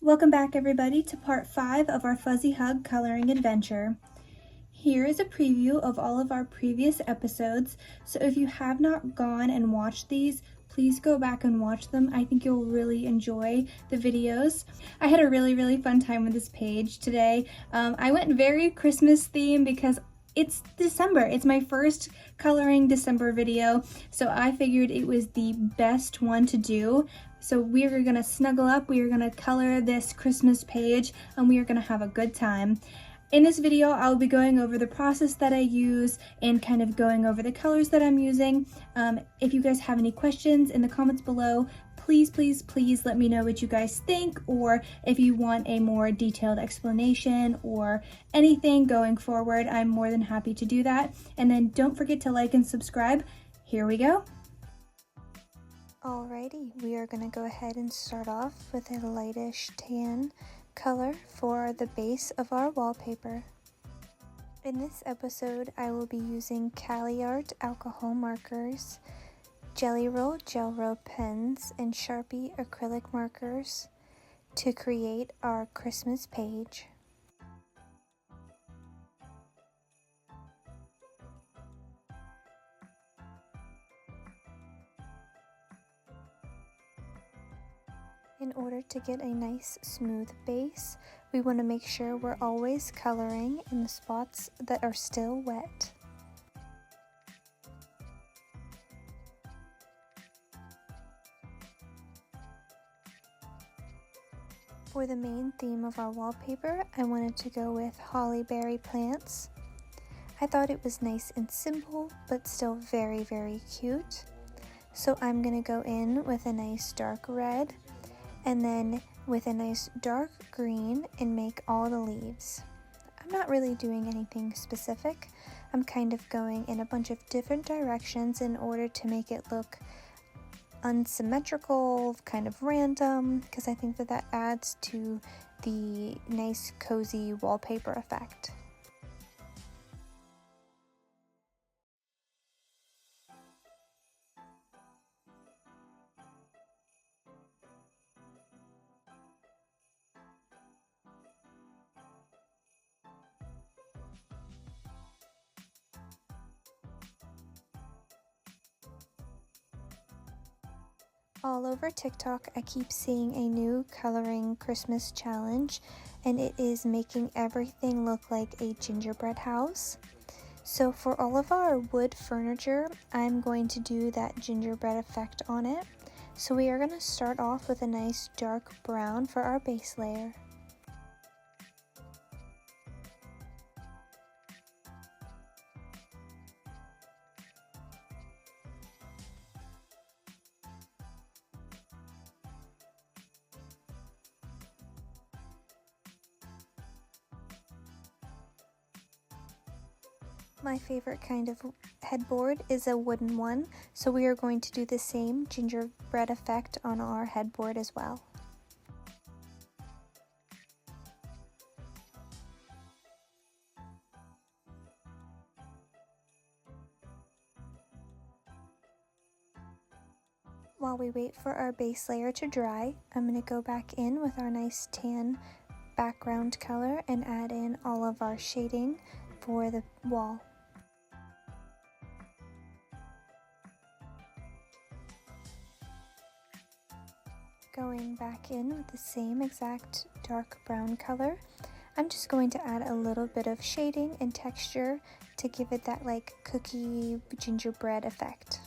Welcome back everybody to part 5 of our Fuzzy Hygge Coloring Adventure. Here is a preview of all of our previous episodes, so if you have not gone and watched these, please go back and watch them. I think you'll really enjoy the videos. I had a really fun time with this page today. I went very Christmas theme because it's December. It's my first coloring December video, so I figured it was the best one to do. So we are gonna snuggle up, we are gonna color this Christmas page, and we are gonna have a good time. In this video, I'll be going over the process that I use and kind of going over the colors that I'm using. If you guys have any questions in the comments below, please let me know what you guys think, or if you want a more detailed explanation or anything going forward, I'm more than happy to do that. And then don't forget to like and subscribe. Here we go. Alrighty, we are going to go ahead and start off with a lightish tan color for the base of our wallpaper. In this episode, I will be using Caliart Alcohol Markers, Jelly Roll Gel Roll pens, and Sharpie Acrylic Markers to create our Christmas page. In order to get a nice smooth base, we want to make sure we're always coloring in the spots that are still wet. For the main theme of our wallpaper, I wanted to go with holly berry plants. I thought it was nice and simple, but still very cute. So I'm going to go in with a nice dark red, and then with a nice dark green and make all the leaves. I'm not really doing anything specific. I'm kind of going in a bunch of different directions in order to make it look unsymmetrical, kind of random, because I think that adds to the nice cozy wallpaper effect. All over TikTok, I keep seeing a new coloring Christmas challenge, and it is making everything look like a gingerbread house. So for all of our wood furniture, I'm going to do that gingerbread effect on it. So we are going to start off with a nice dark brown for our base layer. My favorite kind of headboard is a wooden one, so we are going to do the same gingerbread effect on our headboard as well. While we wait for our base layer to dry, I'm going to go back in with our nice tan background color and add in all of our shading for the wall. Going back in with the same exact dark brown color, I'm just going to add a little bit of shading and texture to give it that like cookie gingerbread effect.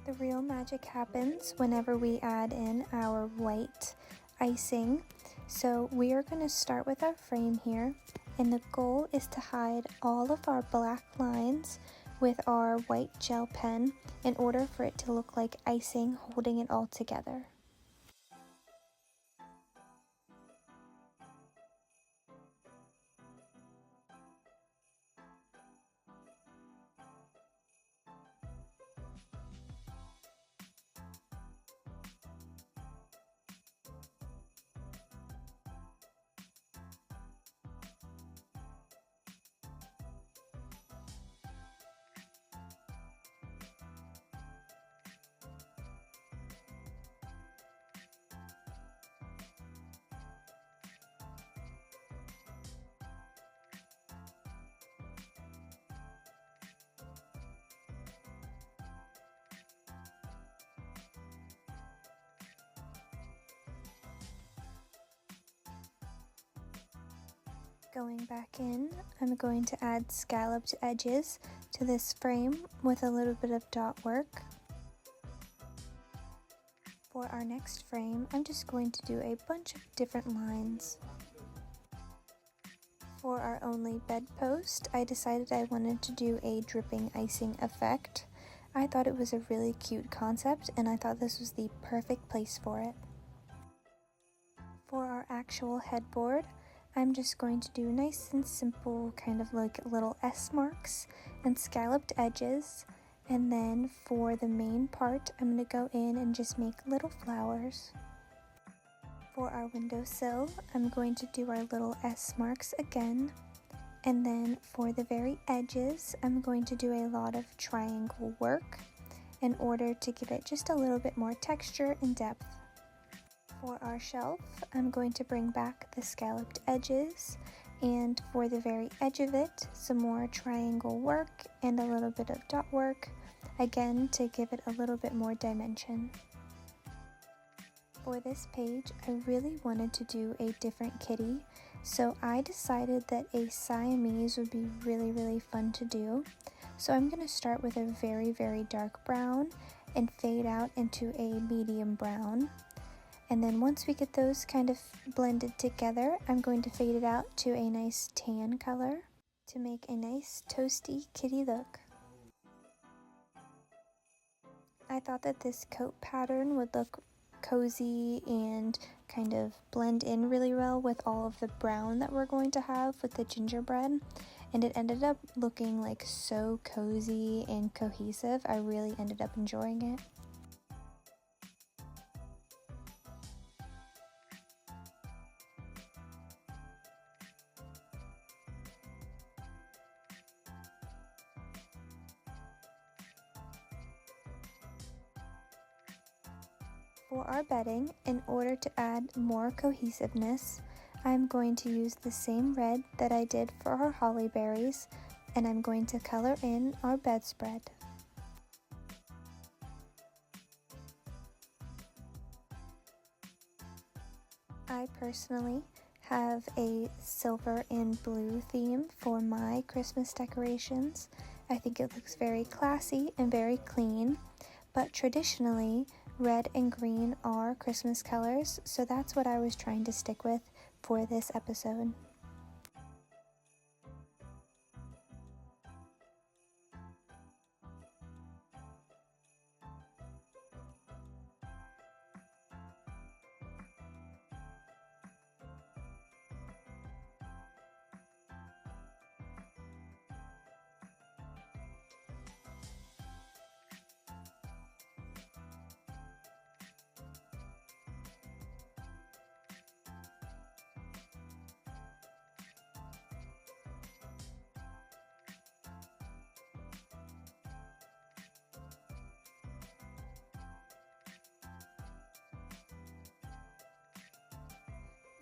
The real magic happens whenever we add in our white icing. So we are going to start with our frame here, and the goal is to hide all of our black lines with our white gel pen in order for it to look like icing holding it all together. Going back in, I'm going to add scalloped edges to this frame with a little bit of dot work. For our next frame, I'm just going to do a bunch of different lines. For our only bedpost, I decided I wanted to do a dripping icing effect. I thought it was a really cute concept and I thought this was the perfect place for it. For our actual headboard, I'm just going to do nice and simple kind of like little S marks and scalloped edges. And then for the main part, I'm going to go in and just make little flowers. For our windowsill, I'm going to do our little S marks again. And then for the very edges, I'm going to do a lot of triangle work in order to give it just a little bit more texture and depth. For our shelf, I'm going to bring back the scalloped edges, and for the very edge of it, some more triangle work and a little bit of dot work, again to give it a little bit more dimension. For this page, I really wanted to do a different kitty, so I decided that a Siamese would be really fun to do. So I'm going to start with a very dark brown and fade out into a medium brown. And then once we get those kind of blended together, I'm going to fade it out to a nice tan color to make a nice toasty kitty look. I thought that this coat pattern would look cozy and kind of blend in really well with all of the brown that we're going to have with the gingerbread, and it ended up looking like so cozy and cohesive. I really ended up enjoying it. For our bedding, in order to add more cohesiveness, I'm going to use the same red that I did for our holly berries, and I'm going to color in our bedspread. I personally have a silver and blue theme for my Christmas decorations. I think it looks very classy and very clean, but traditionally, red and green are Christmas colors, so that's what I was trying to stick with for this episode.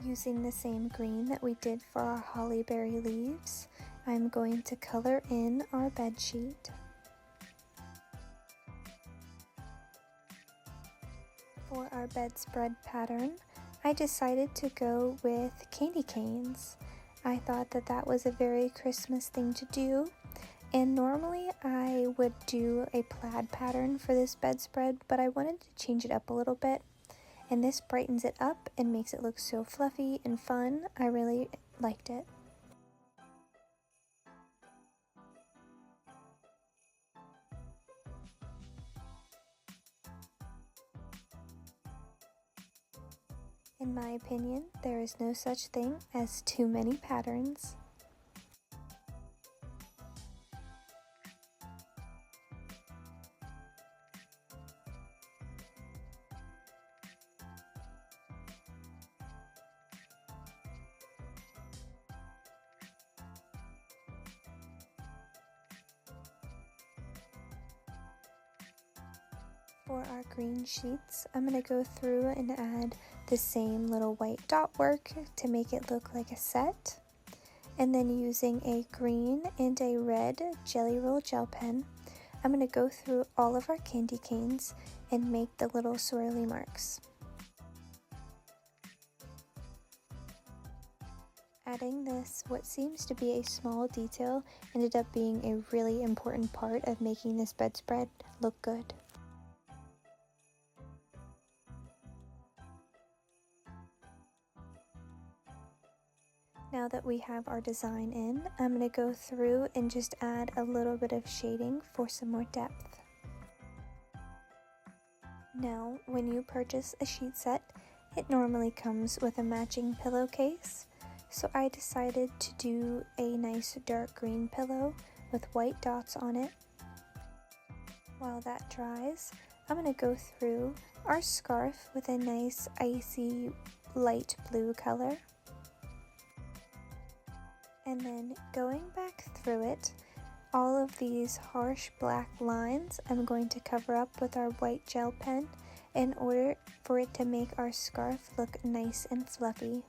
Using the same green that we did for our holly berry leaves, I'm going to color in our bed sheet. For our bedspread pattern, I decided to go with candy canes. I thought that that was a very Christmas thing to do, and normally I would do a plaid pattern for this bedspread, but I wanted to change it up a little bit. And this brightens it up and makes it look so fluffy and fun. I really liked it. In my opinion, there is no such thing as too many patterns. For our green sheets, I'm going to go through and add the same little white dot work to make it look like a set. And then using a green and a red Jelly Roll gel pen, I'm going to go through all of our candy canes and make the little swirly marks. Adding this, what seems to be a small detail, ended up being a really important part of making this bedspread look good. Now that we have our design in, I'm going to go through and just add a little bit of shading for some more depth. Now, when you purchase a sheet set, it normally comes with a matching pillowcase, so I decided to do a nice dark green pillow with white dots on it. While that dries, I'm going to go through our scarf with a nice icy light blue color. And then going back through it, all of these harsh black lines I'm going to cover up with our white gel pen in order for it to make our scarf look nice and fluffy.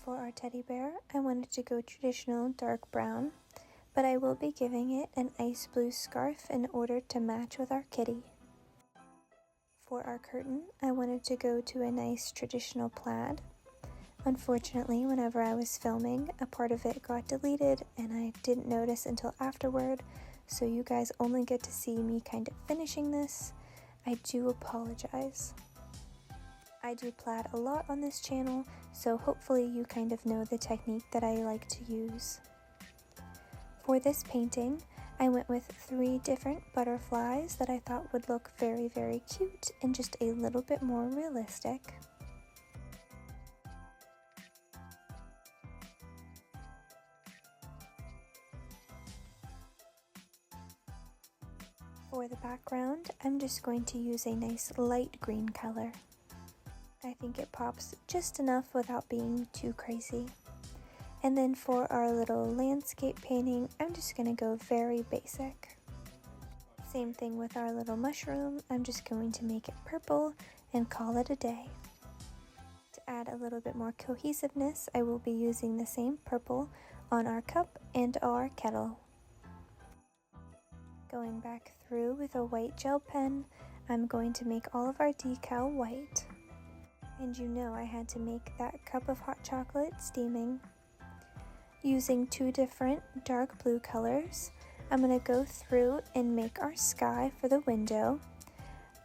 For our teddy bear, I wanted to go traditional dark brown, but I will be giving it an ice blue scarf in order to match with our kitty. For our curtain, I wanted to go to a nice traditional plaid. Unfortunately, whenever I was filming, a part of it got deleted and I didn't notice until afterward, so you guys only get to see me kind of finishing this. I do apologize. I do plaid a lot on this channel, so hopefully you kind of know the technique that I like to use. For this painting, I went with 3 different butterflies that I thought would look very, very cute and just a little bit more realistic. For the background, I'm just going to use a nice light green color. I think it pops just enough without being too crazy. And then for our little landscape painting, I'm just going to go very basic. Same thing with our little mushroom, I'm just going to make it purple and call it a day. To add a little bit more cohesiveness, I will be using the same purple on our cup and our kettle. Going back through with a white gel pen, I'm going to make all of our decal white. And you know I had to make that cup of hot chocolate steaming. Using 2 different dark blue colors, I'm going to go through and make our sky for the window.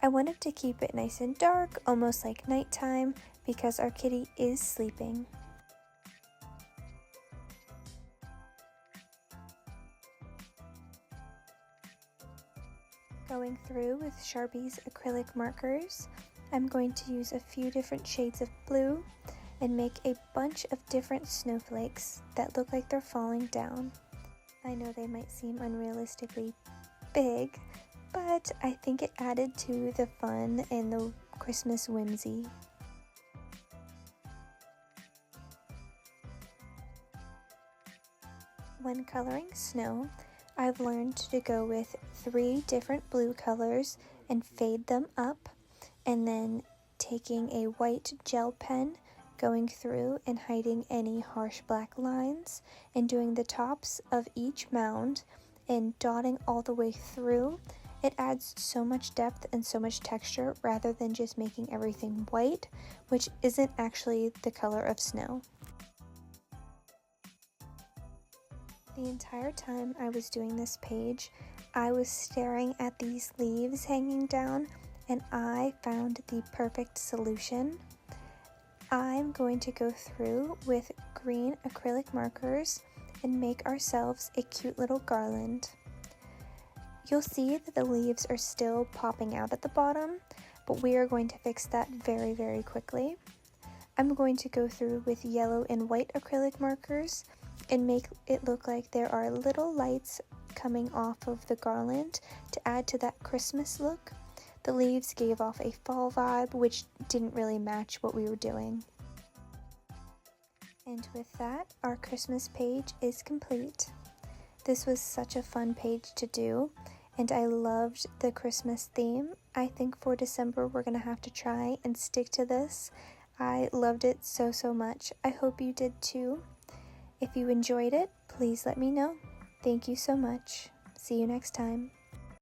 I wanted to keep it nice and dark, almost like nighttime, because our kitty is sleeping. Going through with Sharpie's acrylic markers, I'm going to use a few different shades of blue and make a bunch of different snowflakes that look like they're falling down. I know they might seem unrealistically big, but I think it added to the fun and the Christmas whimsy. When coloring snow, I've learned to go with 3 different blue colors and fade them up, and then taking a white gel pen, going through and hiding any harsh black lines, and doing the tops of each mound and dotting all the way through. It adds so much depth and so much texture rather than just making everything white, which isn't actually the color of snow. The entire time I was doing this page, I was staring at these leaves hanging down, and I found the perfect solution. I'm going to go through with green acrylic markers and make ourselves a cute little garland. You'll see that the leaves are still popping out at the bottom, but we are going to fix that very, very quickly. I'm going to go through with yellow and white acrylic markers and make it look like there are little lights coming off of the garland to add to that Christmas look. The leaves gave off a fall vibe, which didn't really match what we were doing. And with that, our Christmas page is complete. This was such a fun page to do, and I loved the Christmas theme. I think for December we're going to have to try and stick to this. I loved it so much. I hope you did too. If you enjoyed it, please let me know. Thank you so much. See you next time.